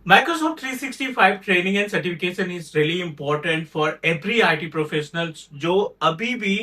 Microsoft 365 training and certification is really important for every IT professionals जो अभी भी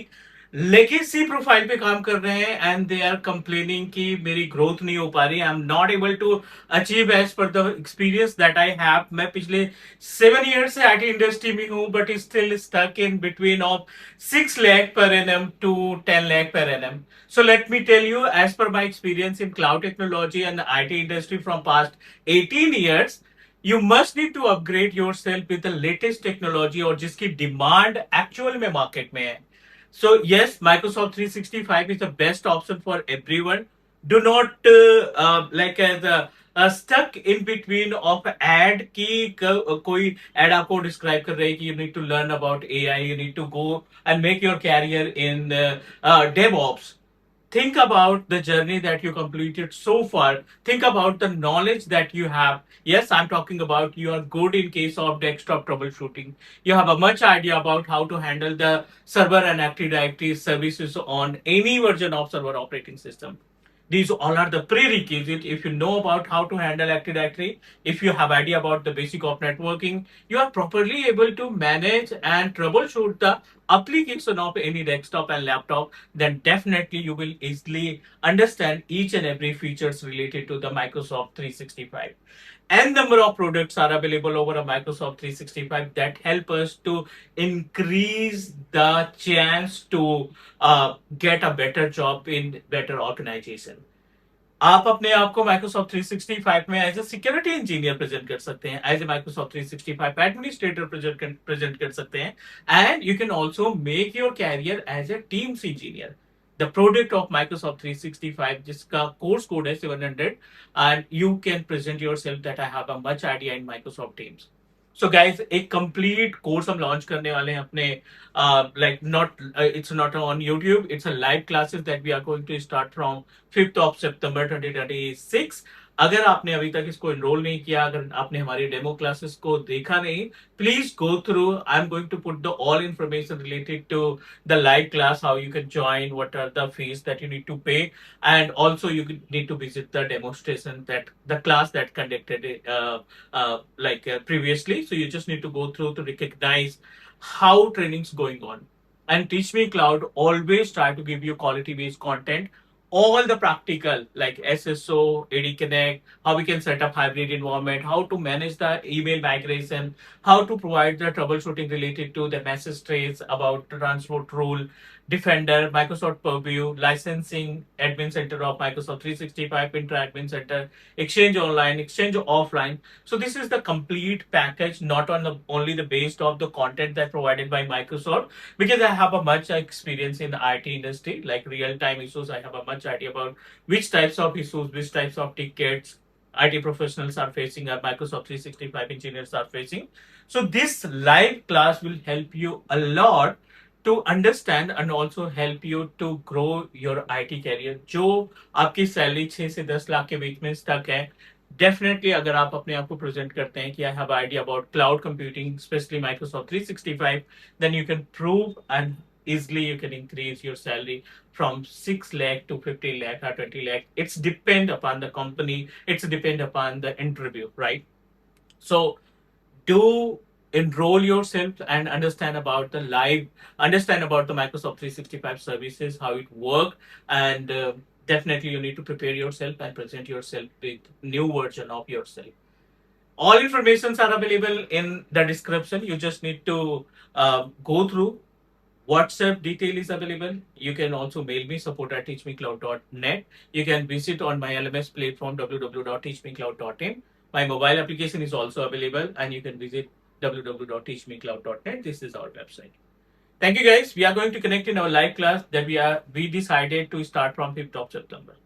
legacy profile पे काम कर रहे हैं and they are complaining कि मेरी growth नहीं हो पा रही, I'm not able to achieve as per the experience that I have. मैं पिछले 7 years से IT industry में हूँ but still stuck in between of 6 lakh per annum to 10 lakh per annum. So let me tell you, as per my experience in cloud technology and the IT industry from past 18 years, you must need to upgrade yourself with the latest technology और जिसकी demand actual में market में है. So yes, Microsoft 365 is the best option for everyone. Do not like as a stuck in between of ad की कोई ad आपको describe कर रही है कि you need to learn about AI, you need to go and make your career in DevOps. Think about the journey that you completed so far. Think about the knowledge that you have. Yes, I'm talking about you are good in case of desktop troubleshooting. You have a much idea about how to handle the server and Active Directory services on any version of server operating system. These all are the prerequisites. If you know about how to handle Active Directory, if you have idea about the basic of networking, you are properly able to manage and troubleshoot the application of any desktop and laptop, then definitely you will easily understand each and every features related to the Microsoft 365. N number of products are available over a Microsoft 365 that help us to increase the chance to get a better job in better organization. आप अपने आप को Microsoft 365 में as a security engineer present कर सकते हैं, as a Microsoft 365 administrator present कर सकते हैं, and you can also make your career as a Teams engineer. The product of Microsoft 365 जिसका कोर्स कोड है 700, and you can present yourself that I have a much idea in Microsoft Teams. So guys एक complete course हम launch करने वाले हैं अपने like not it's not on YouTube, it's a live classes that we are going to start from 5th of September 2026. अगर आपने अभी तक इसको एनरोल नहीं किया, अगर आपने हमारी डेमो क्लासेस को देखा नहीं, please go through. I am going to put the all information related to the live class, how you can join, what are the fees that you need to pay, and also you need to visit the demonstration that the class that conducted previously. So you just need to go through to recognize how training's going on. And Teach Me Cloud always try to give you quality based content, all the practical like SSO, AD Connect, how we can set up hybrid environment, how to manage the email migration, how to provide the troubleshooting related to the message trace, about transport rule, Defender, Microsoft Purview, licensing, admin center of Microsoft 365, Intra admin center, Exchange Online, Exchange Offline. So this is the complete package, not on the only the based of the content that provided by Microsoft, because I have a much experience in the IT industry, like real time issues. I have a much idea about which types of issues, which types of tickets IT professionals are facing, or Microsoft 365 engineers are facing. So this live class will help you a lot to understand and also help you to grow your IT career. जो आपकी salary 6 से 10 लाख के बीच में stuck है, definitely अगर आप अपने आप को प्रेजेंट करते हैं कि I have idea about cloud computing, specially Microsoft 365, then you can prove and easily you can increase your salary from 6 lakh to 15 lakh or 20 lakh. It's depend upon the company, it's depend upon the interview, right? So do enroll yourself and understand about the Microsoft 365 services, how it work, and definitely you need to prepare yourself and present yourself with new version of yourself. All informations are available in the description. You just need to go through. WhatsApp detail is available. You can also mail me support@teachmecloud.net. You can visit on my LMS platform www.teachmecloud.in. My mobile application is also available, and you can visit www.teachmecloud.net. This is our website. Thank you guys. We are going to connect in our live class that we decided to start from 5th of September.